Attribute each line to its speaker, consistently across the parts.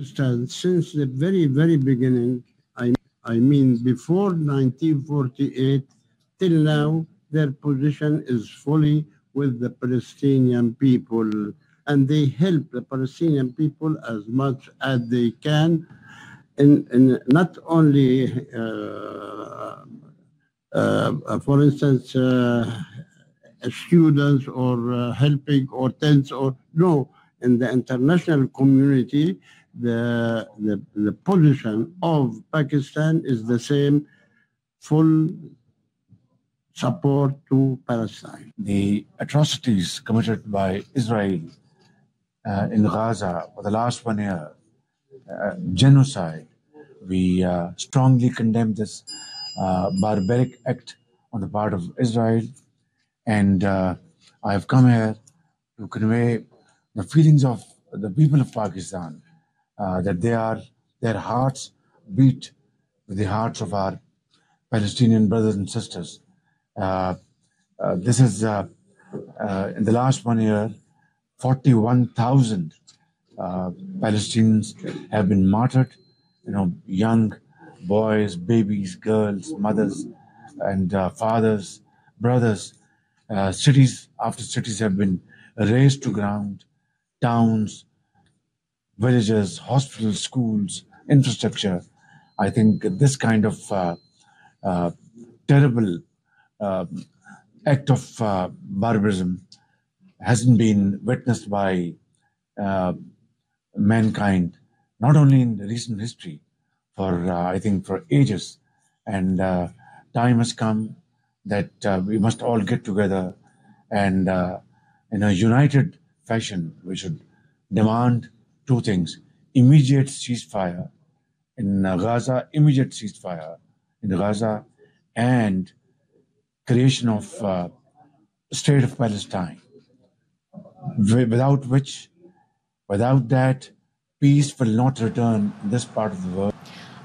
Speaker 1: Since the very beginning, I mean before 1948 till now, their position is fully with the Palestinian people, and they help the Palestinian people as much as they can in not only for instance students or helping or tents or no, in the international community the position of Pakistan is the same, full support to Palestine.
Speaker 2: The atrocities committed by Israel in Gaza for the last 1 year, genocide, we strongly condemn this barbaric act on the part of Israel, and I have come here to convey the feelings of the people of Pakistan, that their hearts beat with the hearts of our Palestinian brothers and sisters. This is in the last 1 year, 41,000 Palestinians have been martyred. Young boys, babies, girls, mothers, and fathers, brothers. Cities after cities have been razed to ground. Towns, villages, hospitals, schools, infrastructure. I think this kind of terrible act of barbarism hasn't been witnessed by mankind, not only in the recent history, I think for ages. And time has come that we must all get together and in a united fashion, we should demand two things: immediate ceasefire in Gaza, and creation of state of Palestine, without that, peace will not return in this part of the world.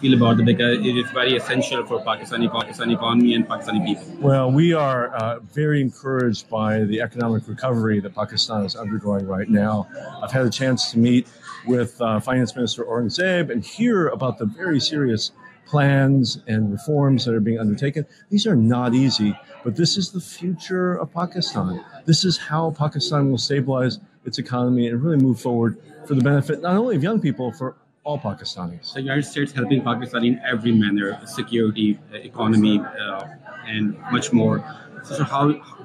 Speaker 3: Feel about it because it is very essential for Pakistani economy and Pakistani people?
Speaker 4: Well, we are very encouraged by the economic recovery that Pakistan is undergoing right now. I've had a chance to meet with Finance Minister Aurangzeb and hear about the very serious plans and reforms that are being undertaken. These are not easy, but this is the future of Pakistan. This is how Pakistan will stabilize its economy and really move forward for the benefit not only of young people, for all Pakistanis.
Speaker 3: The United States helping Pakistan in every manner, security, economy, and much more. So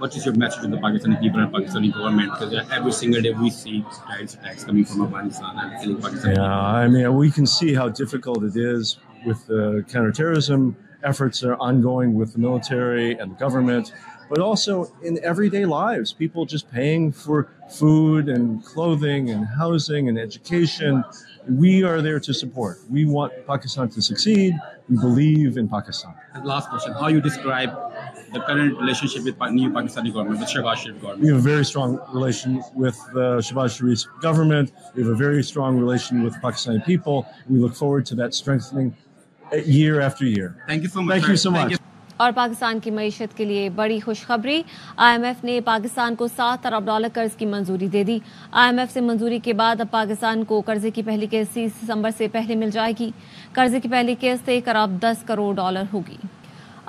Speaker 3: what is your message to the Pakistani people and Pakistani government? Because every single day we see terrorist attacks coming from Afghanistan and killing Pakistani people.
Speaker 4: I mean, we can see how difficult it is with the counterterrorism efforts that are ongoing with the military and the government, but also in everyday lives, people just paying for food and clothing and housing and education. We are there to support. We want Pakistan to succeed. We believe in Pakistan.
Speaker 3: And last question, how you describe the current relationship with new Pakistani government, with Shehbaz Sharif government?
Speaker 4: We have a very strong relation with Shehbaz Sharif's government. We have a very strong relation with Pakistani people. We look forward to that strengthening year after year.
Speaker 3: Thank you so much.
Speaker 4: Thank you so much.
Speaker 5: اور پاکستان کی معیشت کے لیے بڑی خوشخبری، IMF نے پاکستان کو $7 ارب قرض کی منظوری دے دی۔ IMF سے منظوری کے بعد اب پاکستان کو قرضے کی پہلی قسط 30 دسمبر سے پہلے مل جائے گی۔ قرضے کی پہلی قسط $1 ارب 10 کروڑ ہوگی۔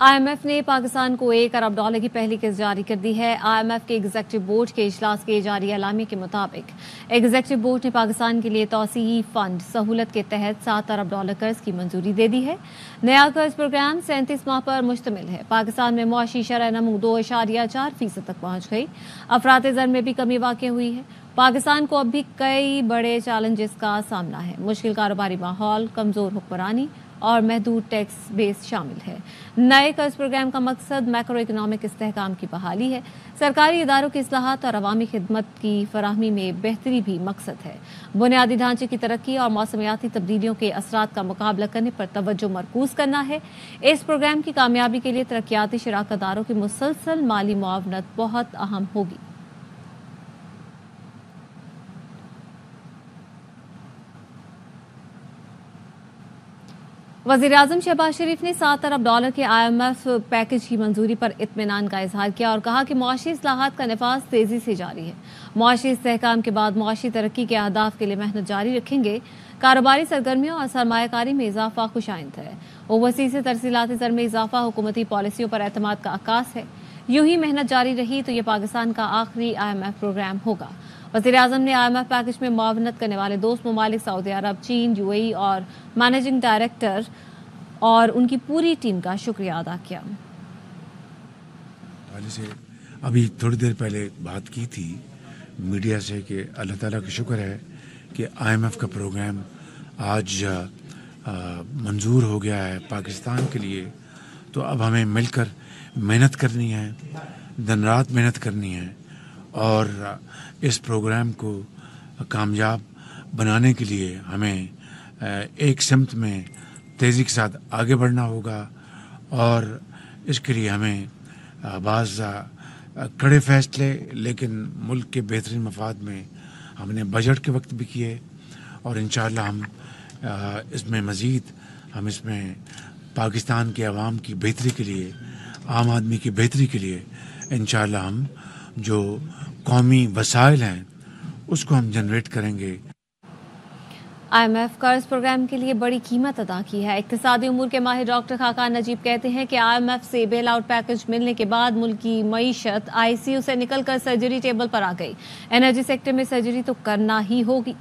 Speaker 5: IMF نے پاکستان کو $1 ارب کی پہلی قسط جاری کر دی ہے۔ IMF کے ایگزیکٹو بورڈ کے اجلاس کے جاری اعلامیے کے مطابق ایگزیکٹو بورڈ نے پاکستان کے لیے توسیعی فنڈ سہولت کے تحت $7 ارب قرض کی منظوری دے دی ہے۔ نیا قرض پروگرام 37 ماہ پر مشتمل ہے۔ پاکستان میں معاشی شرح نمو 2.4% تک پہنچ گئی۔ افراط زر میں بھی کمی واقع ہوئی ہے۔ پاکستان کو اب بھی کئی بڑے چیلنجز کا سامنا ہے۔ مشکل کاروباری ماحول، کمزور حکمرانی اور محدود ٹیکس بیس شامل ہے۔ نئے قرض پروگرام کا مقصد میکرو اکنامک استحکام کی بحالی ہے۔ سرکاری اداروں کی اصلاحات اور عوامی خدمت کی فراہمی میں بہتری بھی مقصد ہے۔ بنیادی ڈھانچے کی ترقی اور موسمیاتی تبدیلیوں کے اثرات کا مقابلہ کرنے پر توجہ مرکوز کرنا ہے۔ اس پروگرام کی کامیابی کے لیے ترقیاتی شراکت داروں کی مسلسل مالی معاونت بہت اہم ہوگی۔ وزیراعظم شہباز شریف نے $7 ارب کے IMF پیکج کی منظوری پر اطمینان کا اظہار کیا اور کہا کہ معاشی اصلاحات کا نفاذ تیزی سے جاری ہے۔ معاشی استحکام کے بعد معاشی ترقی کے اہداف کے لیے محنت جاری رکھیں گے۔ کاروباری سرگرمیوں اور سرمایہ کاری میں اضافہ خوش آئند ہے۔ اوورسیز سے ترسیلات زر میں اضافہ حکومتی پالیسیوں پر اعتماد کا عکاس ہے۔ یوں ہی محنت جاری رہی تو یہ پاکستان کا آخری IMF پروگرام ہوگا۔ وزیراعظم نے IMF پیکج میں معاونت کرنے والے دوست ممالک سعودی عرب، چین، UAE اور مینیجنگ ڈائریکٹر اور ان کی پوری ٹیم کا شکریہ ادا کیا۔
Speaker 2: ابھی تھوڑی دیر پہلے بات کی تھی میڈیا سے کہ اللہ تعالیٰ کا شکر ہے کہ IMF کا پروگرام آج منظور ہو گیا ہے پاکستان کے لیے۔ تو اب ہمیں مل کر محنت کرنی ہے، دن رات محنت کرنی ہے اور اس پروگرام کو کامیاب بنانے کے لیے ہمیں ایک سمت میں تیزی کے ساتھ آگے بڑھنا ہوگا اور اس کے لیے ہمیں بعض کڑے فیصلے لیکن ملک کے بہترین مفاد میں ہم نے بجٹ کے وقت بھی کیے اور انشاءاللہ ہم اس میں مزید ہم اس میں پاکستان کے عوام کی بہتری کے لیے، عام آدمی کی بہتری کے لیے انشاءاللہ ہم جو قومی وسائل ہیں اس کو ہم جنریٹ کریں گے۔
Speaker 5: IMF قرض پروگرام کے لیے بڑی قیمت ادا کی ہے۔ اقتصادی امور کے ماہر ڈاکٹر خاقان نجیب کہتے ہیں کہ IMF سے بیل آؤٹ پیکج ملنے کے بعد ملک کی معیشت ICU سے نکل کر سرجری ٹیبل پر آ گئی۔ انرجی سیکٹر میں سرجری تو کرنا ہی ہوگی۔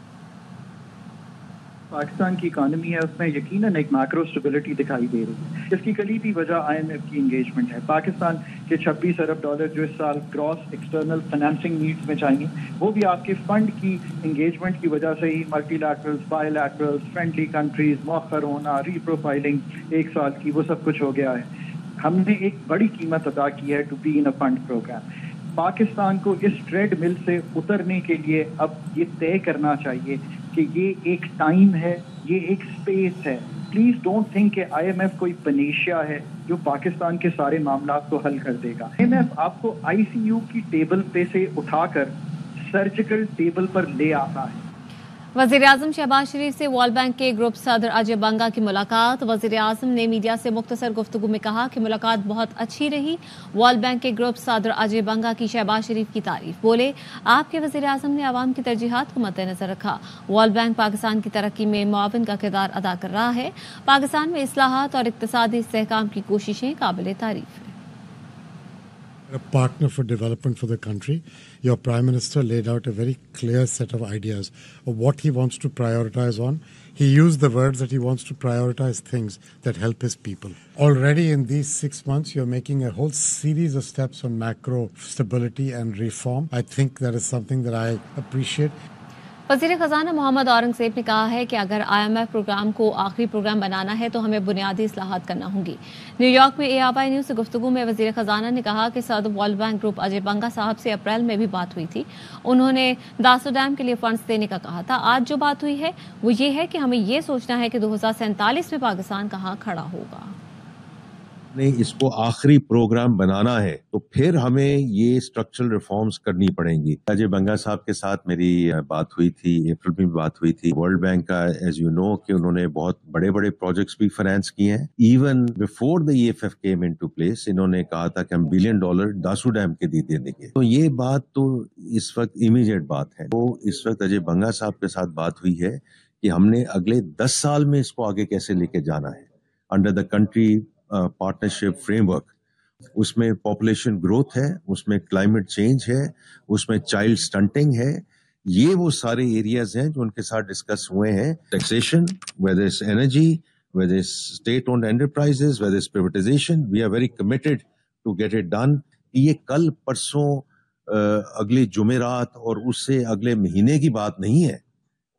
Speaker 6: پاکستان کی اکانومی ہے اس میں یقیناً ایک میکرو اسٹیبلٹی دکھائی دے رہی ہے۔ اس کی کلیدی وجہ IMF کی انگیجمنٹ ہے۔ پاکستان کے $26 ارب جو اس سال گراس ایکسٹرنل فائنینسنگ نیڈز میں چاہیے وہ بھی آپ کے فنڈ کی انگیجمنٹ کی وجہ سے ہی، ملٹی لیٹرلز، بائی لیٹرلز، فرینڈلی کنٹریز، مؤخر ہونا، ری پروفائلنگ 1 سال کی، وہ سب کچھ ہو گیا ہے۔ ہم نے ایک بڑی قیمت ادا کی ہے to be in a fund program. Pakistan کو اس ٹریڈ مل سے اترنے کے لیے اب یہ طے کرنا چاہیے کہ یہ ایک ٹائم ہے، یہ ایک سپیس ہے۔ پلیز ڈونٹ تھنک کہ IMF کوئی پنیشیا ہے جو پاکستان کے سارے معاملات کو حل کر دے گا۔ IMF آپ کو ICU کی ٹیبل پہ سے اٹھا کر سرجیکل ٹیبل پر لے آتا ہے۔
Speaker 5: وزیر اعظم شہباز شریف سے ورلڈ بینک کے گروپ صدر اجے بنگا کی ملاقات۔ وزیر اعظم نے میڈیا سے مختصر گفتگو میں کہا کہ ملاقات بہت اچھی رہی۔ ورلڈ بینک کے گروپ صدر اجے بنگا کی شہباز شریف کی تعریف، بولے آپ کے وزیر اعظم نے عوام کی ترجیحات کو مد نظر رکھا۔ ورلڈ بینک پاکستان کی ترقی میں معاون کا کردار ادا کر رہا ہے۔ پاکستان میں اصلاحات اور اقتصادی استحکام کی کوششیں قابل تعریف ہیں۔
Speaker 7: A partner for development for the country. Your Prime Minister laid out a very clear set of ideas of what he wants to prioritize on. He used the words that he wants to prioritize things that help his people. Already in these 6 months, you're making a whole series of steps on macro stability and reform. I think that is something that I appreciate.
Speaker 5: وزیر خزانہ محمد اورنگزیب نے کہا ہے کہ اگر IMF programme کو آخری programme بنانا ہے تو ہمیں بنیادی اصلاحات کرنا ہوں گی۔ نیو یارک میں ARY نیوز سے گفتگو میں وزیر خزانہ نے کہا کہ صدر ورلڈ بینک گروپ اجے بنگا صاحب سے اپریل میں بھی بات ہوئی تھی۔ انہوں نے داسو ڈیم کے لیے فنڈز دینے کا کہا تھا۔ آج جو بات ہوئی ہے وہ یہ ہے کہ ہمیں یہ سوچنا ہے کہ 2047 میں پاکستان کہاں کھڑا ہوگا۔
Speaker 8: نے اس کو آخری پروگرام بنانا ہے تو پھر ہمیں یہ اسٹرکچرل ریفارمز کرنی پڑیں گی. اجے بنگا صاحب کے ساتھ میری بات ہوئی تھی, اپریل میں بات ہوئی تھی. ورلڈ بینک کا ایز یو نو کہ انہوں نے بہت بڑے بڑے پروجیکٹس بھی فائنانس کیے ہیں. Even before the EFF came into place انہوں نے کہا تھا کہ ہم $1 بلین داسو ڈیم کے دے دیں گے. تو یہ بات تو اس وقت امیڈیٹ بات ہے. تو اس وقت اجے بنگا صاحب کے ساتھ بات ہوئی ہے کہ ہم نے اگلے 10 سال میں اس کو آگے کیسے لے کے جانا ہے under the country partnership framework. اس میں پاپولیشن گروتھ ہے, اس میں کلائمیٹ چینج ہے, اس میں چائلڈ سٹنٹنگ ہے. یہ وہ سارے ایریاز ہیں جو ان کے ساتھ ڈسکس ہوئے ہیں. Taxation, whether it's energy, whether it's state-owned enterprises, whether it's privatization, we are very committed to get it done. یہ کل پرسوں اگلے جمعرات اور اس سے اگلے مہینے کی بات نہیں ہے.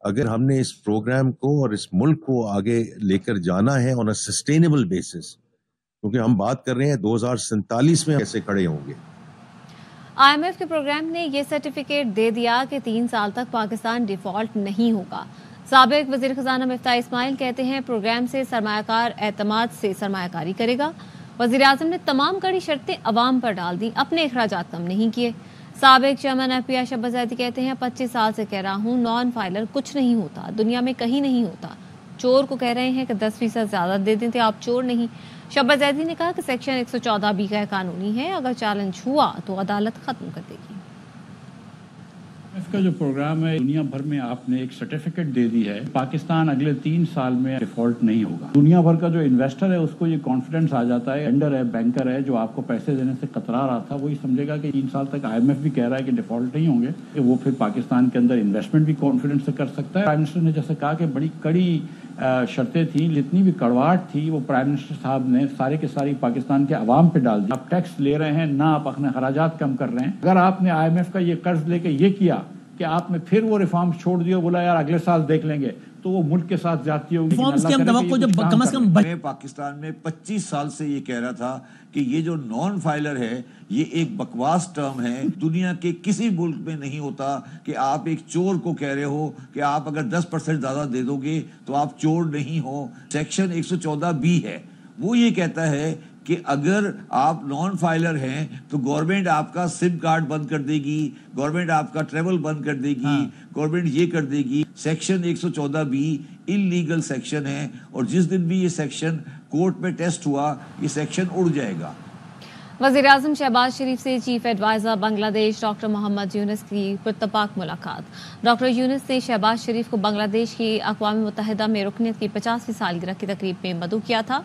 Speaker 8: اگر ہم نے اس پروگرام کو اور اس ملک کو آگے لے کر جانا ہے on a sustainable basis, کیونکہ ہم بات کر رہے ہیں 2047 میں کیسے کھڑے ہوں گے.
Speaker 5: IMF کے پروگرام نے یہ سرٹیفکیٹ دے دیا کہ 3 سال تک پاکستان ڈیفالٹ نہیں ہوگا. سابق وزیر خزانہ مفتاح اسماعیل کہتے ہیں پروگرام سے سرمایہ کار اعتماد سے سرمایہ کاری کرے گا. وزیر اعظم نے تمام کڑی شرطیں عوام پر ڈال دیں, اپنے اخراجات کم نہیں کیے. سابق چیئرمین FPI شہباز زیدی کہتے ہیں 25 سال سے کہہ رہا ہوں نان فائلر کچھ نہیں ہوتا, دنیا میں کہیں نہیں ہوتا. چور کو کہہ رہے ہیں کہ 10% زیادہ دے دیں تو آپ چور نہیں. شہباز زیدی نے کہا کہ سیکشن 114 بھی غیر قانونی ہے, اگر چیلنج ہوا تو عدالت ختم کر دے گی.
Speaker 9: اس کا جو پروگرام ہے دنیا بھر میں آپ نے ایک سرٹیفکیٹ دے دی ہے, پاکستان اگلے 3 سال میں ڈیفالٹ نہیں ہوگا. دنیا بھر کا جو انویسٹر ہے اس کو یہ کانفیڈنس آ جاتا ہے, لینڈر ہے, بینکر ہے, جو آپ کو پیسے دینے سے کترا رہا تھا, وہی سمجھے گا کہ 3 سال تک IMF بھی کہہ رہا ہے کہ ڈیفالٹ نہیں ہوں گے, کہ وہ پھر پاکستان کے اندر انویسٹمنٹ بھی کانفیڈنس سے کر سکتا ہے. پرائم منسٹر نے جیسے کہا کہ بڑی کڑی شرطیں تھیں, جتنی بھی کڑواہٹ تھی وہ پرائم منسٹر صاحب نے سارے کے ساری پاکستان کے عوام پہ ڈال دی. آپ ٹیکس لے رہے ہیں, نہ آپ اپنے اخراجات کم کر رہے ہیں. اگر آپ نے IMF کا یہ قرض لے کے یہ کیا کہ آپ نے پھر وہ ریفارمز چھوڑ دیا, بولا یار اگلے سال دیکھ لیں گے, تو وہ ملک کے ساتھ زیادتی ہوگی.
Speaker 10: ریفارمز کی ہم توقع جب کم از کم
Speaker 11: پاکستان میں 25 سال سے یہ کہہ رہا تھا کہ یہ جو نان فائلر ہے یہ ایک بکواس ٹرم ہے, دنیا کے کسی ملک میں نہیں ہوتا کہ آپ ایک چور کو کہہ رہے ہو کہ آپ اگر 10% زیادہ دے دو گے تو آپ چور نہیں ہو. سیکشن 114B ہے, وہ یہ کہتا ہے کہ اگر آپ نان فائلر ہیں تو گورنمنٹ آپ کا سم کارڈ بند کر دے گی, گورنمنٹ آپ کا ٹریول بند کر دے گی, گورنمنٹ یہ کر دے گی. سیکشن 114B انلیگل سیکشن ہے, اور جس دن بھی یہ سیکشن کورٹ میں ٹیسٹ ہوا یہ سیکشن اڑ جائے گا.
Speaker 5: وزیر اعظم شہباز شریف سے چیف ایڈوائزر بنگلہ دیش ڈاکٹر محمد یونس کی پرتپاک ملاقات. ڈاکٹر یونس نے شہباز شریف کو بنگلہ دیش کی اقوام متحدہ میں رکنیت کی 50ویں سالگرہ کی تقریب میں مدعو کیا تھا.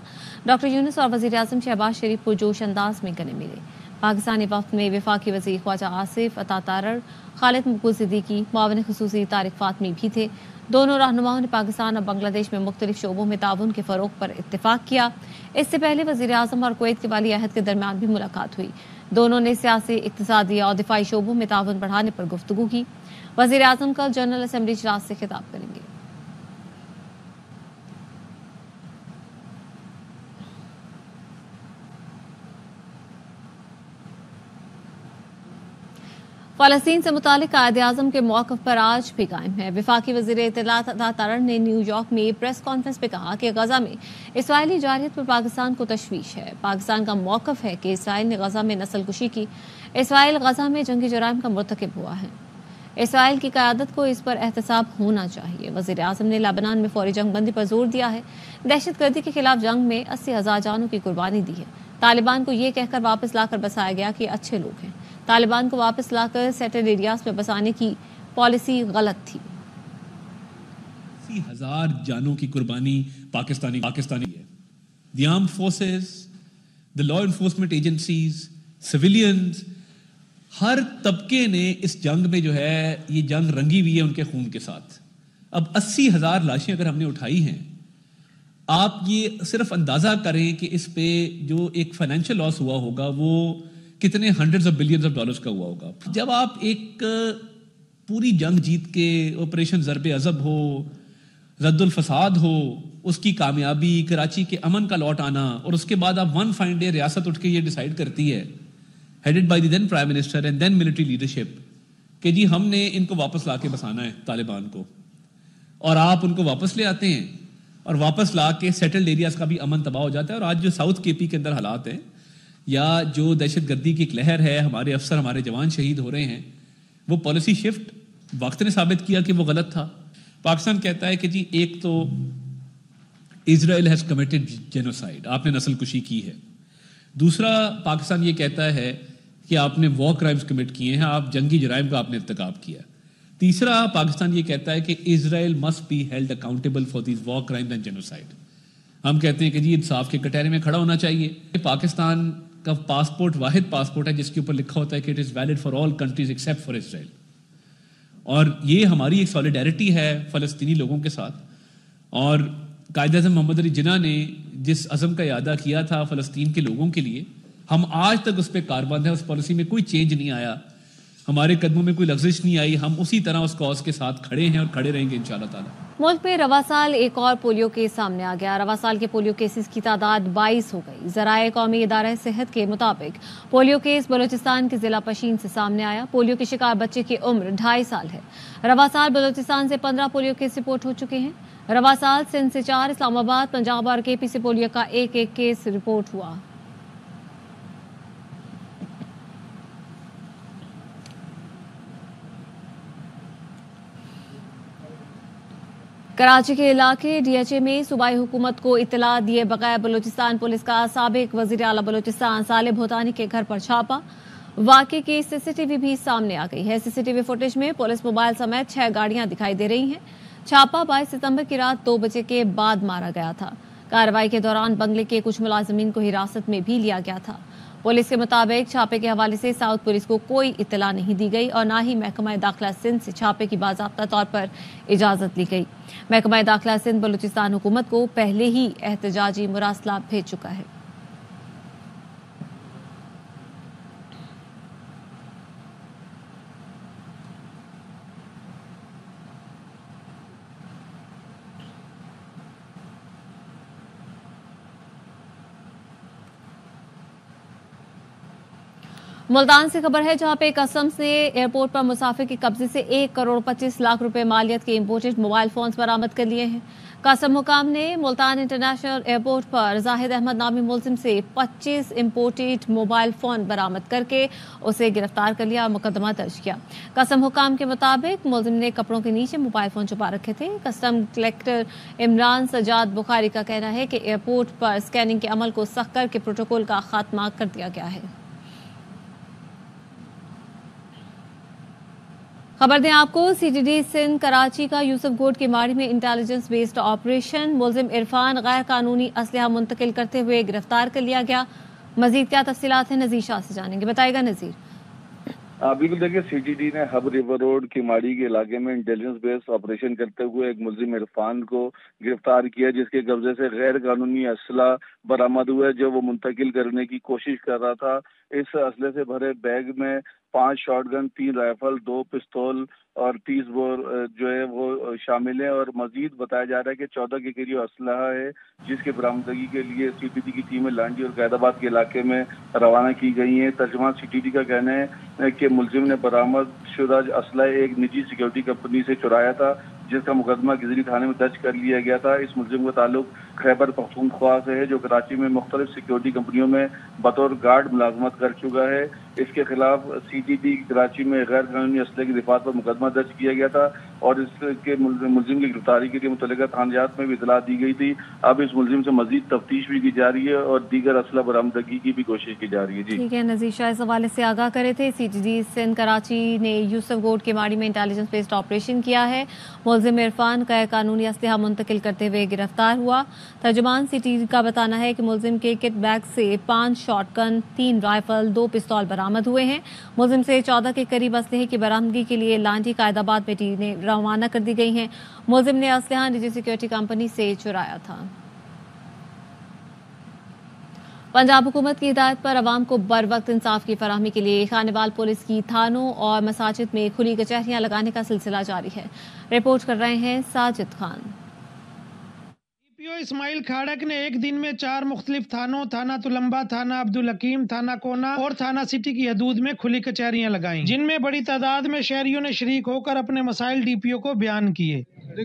Speaker 5: ڈاکٹر یونس اور وزیر اعظم شہباز شریف کو جوش انداز میں گلے ملے. پاکستانی وفد میں وفاقی وزیر خواجہ آصف عطا تارڑ, خالد مقبول صدیقی, معاون خصوصی طارق فاطمی بھی تھے. دونوں رہنماؤں نے پاکستان اور بنگلہ دیش میں مختلف شعبوں میں تعاون کے فروغ پر اتفاق کیا. اس سے پہلے وزیر اعظم اور کویت کے ولی عہد کے درمیان بھی ملاقات ہوئی. دونوں نے سیاسی, اقتصادی اور دفاعی شعبوں میں تعاون بڑھانے پر گفتگو کی. وزیر اعظم کل جنرل اسمبلی اجلاس سے خطاب کریں گے. فلسطین سے متعلق قائد اعظم کے موقف پر آج بھی قائم ہے. وفاقی وزیر اطلاعات عطا تارڑ نے نیو یارک میں پریس کانفرنس میں کہا کہ غزہ میں اسرائیلی جارحیت پر پاکستان کو تشویش ہے. پاکستان کا موقف ہے کہ اسرائیل نے غزہ میں نسل کشی کی. اسرائیل غزہ میں جنگی جرائم کا مرتکب ہوا ہے. اسرائیل کی قیادت کو اس پر احتساب ہونا چاہیے. وزیر اعظم نے لبنان میں فوری جنگ بندی پر زور دیا ہے. دہشت گردی کے خلاف جنگ میں 80,000 جانوں کی قربانی دی ہے. طالبان کو یہ کہہ کر واپس لا کر بسایا گیا کہ اچھے لوگ ہیں. طالبان کو واپس لا کر سیٹل ایریاز میں بسانے کی پالیسی غلط تھی.
Speaker 12: 80,000 جانوں کی قربانی پاکستانی ہے. The armed forces, the law enforcement agencies, civilians, ہر طبقے نے اس جنگ میں جو ہے یہ جنگ رنگی ہوئی ہے ان کے خون کے ساتھ. اب 80,000 لاشیں اگر ہم نے اٹھائی ہیں, آپ یہ صرف اندازہ کریں کہ اس پہ جو ایک فائنینشیل لاس ہوا ہوگا وہ کتنے hundreds of billions of dollars کا ہوا ہوگا. جب آپ ایک پوری جنگ جیت کے آپریشن ضرب عضب ہو, رد الفساد ہو, اس کی کامیابی, کراچی کے امن کا لوٹ آنا, اور اس کے بعد آپ ون فائن ڈے ریاست اٹھ کے یہ ڈیسائیڈ کرتی ہے headed by the then prime minister and then military leadership کہ جی ہم نے ان کو واپس لا کے بسانا ہے طالبان کو, اور آپ ان کو واپس لے آتے ہیں اور واپس لا کے سیٹلڈ ایریاز کا بھی امن تباہ ہو جاتا ہے. اور آج جو ساؤتھ کے پی کے اندر حالات ہیں یا جو دہشت گردی کی ایک لہر ہے, ہمارے افسر ہمارے جوان شہید ہو رہے ہیں, وہ پالیسی شفٹ وقت نے ثابت کیا کہ وہ غلط تھا. پاکستان کہتا ہے کہ جی ایک تو اسرائیل ہیز کمیٹڈ جینوسائیڈ, آپ نے نسل کشی کی ہے. دوسرا پاکستان یہ کہتا ہے کہ آپ نے وار کرائمز کمٹ کیے ہیں, آپ جنگی جرائم کا آپ نے ارتکاب کیا. تیسرا پاکستان یہ کہتا ہے کہ Israel must be held accountable for these war crimes and genocide. ہم کہتے ہیں کہ جی انصاف کے کٹہرے میں کھڑا ہونا چاہیے. پاکستان کا پاسپورٹ واحد پاسپورٹ ہے جس کے اوپر لکھا ہوتا ہے کہ it is valid for all countries except for Israel. اور یہ ہماری ایک سالیڈیرٹی ہے فلسطینی لوگوں کے ساتھ. اور قائد اعظم محمد علی جناح نے جس عزم کا اعادہ کیا تھا فلسطین کے لوگوں کے لیے, ہم آج تک اس پہ کاربند ہیں. اس پالیسی میں کوئی چینج نہیں آیا, ہمارے قدموں میں کوئی لغزش نہیں آئی. ہم اسی طرح اس کاز کے ساتھ کھڑے ہیں اور کھڑے رہیں گے انشاءاللہ تعالی.
Speaker 5: ملک میں رواں سال ایک اور پولیو کیس سامنے آ گیا. رواں سال کے پولیو کیسز کی تعداد 22 ہو گئی. ذرائع قومی ادارہ صحت کے مطابق پولیو کیس بلوچستان کے ضلع پشین سے سامنے آیا. پولیو کے شکار بچے کی عمر 2.5 سال ہے. رواں سال بلوچستان سے 15 پولیو کیس رپورٹ ہو چکے ہیں. رواں سال سندھ سے 4, اسلام آباد, پنجاب اور کے پی سے پولیو کا ایک کیس رپورٹ ہوا. کراچی کے علاقے ڈی ایچ اے میں صوبائی حکومت کو اطلاع دیے بغیر بلوچستان پولیس کا سابق وزیر اعلیٰ بلوچستان صالح بھوتانی کے گھر پر چھاپا. واقعے کی سی سی ٹی وی بھی سامنے آ گئی ہے. سی سی ٹی وی فوٹیج میں پولیس موبائل سمیت 6 گاڑیاں دکھائی دے رہی ہیں. چھاپا 22 ستمبر کی رات 2 بجے کے بعد مارا گیا تھا. کارروائی کے دوران بنگلے کے کچھ ملازمین کو حراست میں بھی لیا گیا تھا. پولیس کے مطابق چھاپے کے حوالے سے ساؤتھ پولیس کو کوئی اطلاع نہیں دی گئی اور نہ ہی محکمہ داخلہ سندھ سے چھاپے کی باضابطہ طور پر اجازت لی گئی. محکمہ داخلہ سندھ بلوچستان حکومت کو پہلے ہی احتجاجی مراسلہ بھیج چکا ہے. ملتان سے خبر ہے جہاں پہ کسٹمز نے ایئرپورٹ پر مسافر کے قبضے سے 1.25 کروڑ مالیت کے امپورٹڈ موبائل فونز برآمد کر لیے ہیں. کسٹم حکام نے ملتان انٹرنیشنل ایئرپورٹ پر زاہد احمد نامی ملزم سے 25 امپورٹڈ موبائل فون برآمد کر کے اسے گرفتار کر لیا اور مقدمہ درج کیا. کسٹم حکام کے مطابق ملزم نے کپڑوں کے نیچے موبائل فون چھپا رکھے تھے. کسٹم کلیکٹر عمران سجاد بخاری کا کہنا ہے کہ ایئرپورٹ پر اسکیننگ کے عمل کو سخت کر کے پروٹوکول کا خاتمہ کر دیا گیا ہے. خبر دیں آپ کو, C T D Sindh Karachi کا یوسف گوڈ کی ماڑی میں انٹیلیجنس بیسڈ آپریشن ملزم عرفان غیر قانونی اسلحہ منتقل کرتے ہوئے گرفتار کر لیا گیا. مزید کیا تفصیلات ہیں نذیر شاہ سے جانیں گے, بتائے گا نذیر.
Speaker 13: بالکل دیکھیے, سی ٹی ڈی نے ہب ریور روڈ کی ماڑی کے علاقے میں انٹیلیجنس بیس آپریشن کرتے ہوئے ایک ملزم عرفان کو گرفتار کیا جس کے قبضے سے غیر قانونی اسلحہ برآمد ہوا ہے جو وہ منتقل کرنے کی کوشش کر رہا تھا. اس اسلحے سے بھرے بیگ میں 5 شاٹ گن, 3 رائفل, 2 پستول اور 30 بور جو ہے وہ شامل ہیں. اور مزید بتایا جا رہا ہے کہ 14 کے قریب اسلحہ ہے جس کے برآمدگی کے لیے سی ٹی ڈی کی ٹیمیں لانڈی اور قائد آباد کے علاقے میں روانہ کی گئی ہیں. ترجمان سی ٹی ڈی کا کہنا ہے کہ ملزم نے برآمد شدہ اسلحہ ایک نجی سیکورٹی کمپنی سے چرایا تھا جس کا مقدمہ گزری تھانے میں درج کر لیا گیا تھا. اس ملزم کا تعلق خیبر پختونخوا سے ہے جو کراچی میں مختلف سیکورٹی کمپنیوں میں بطور گارڈ ملازمت کر چکا ہے. اس کے خلاف سی ٹی ڈی کراچی میں غیر قانونی اسلحے کی دفاع پر مقدمہ درج کیا گیا تھا اور اس کے ملزم کی گرفتاری کے لیے متعلقہ تھانیات میں بھی اطلاع دی گئی تھی. اب اس ملزم سے مزید تفتیش بھی کی جا رہی ہے اور دیگر اسلحہ برآمدگی کی بھی کوشش کی جا رہی ہے. جی
Speaker 5: ٹھیک ہے, نذیر شاہ اس حوالے سے آگاہ کرے تھے. C T D Sindh Karachi نے یوسف گوڈ کے ماڑی میں انٹیلیجنس بیسڈ آپریشن کیا ہے. ملزم عرفان غیر قانونی اسلحہ منتقل کرتے ہوئے گرفتار ہوا. ترجمان سی ٹی ڈی کا بتانا ہے کہ ملزم کے کٹ بیگ سے 5 شاٹ گن, 3 رائفل, 2 پستول برآمد ہوئے ہیں. ملزم سے 14 کے قریب اسلحے کی برآمدگی کے لیے لانڈی قائد آباد میں ٹیمیں روانہ کر دی گئی ہیں. ملزم نے اسلحہ نجی سیکورٹی کمپنی سے چرایا تھا. پنجاب حکومت کی ہدایت پر عوام کو بر وقت انصاف کی فراہمی کے لیے خانیوال پولیس کی تھانوں اور مساجد میں کھلی کچہریاں لگانے کا سلسلہ جاری ہے. رپورٹ کر رہے ہیں ساجد خان.
Speaker 14: اسماعیل کھاڑک نے ایک دن میں 4 مختلف تھانوں, تھانہ تلمبا, تھانہ عبدالحکیم, تھانہ کونا اور تھانہ سٹی کی حدود میں کھلی کچہریاں لگائیں جن میں بڑی تعداد میں شہریوں نے شریک ہو کر اپنے مسائل ڈی پی او کو بیان کیے.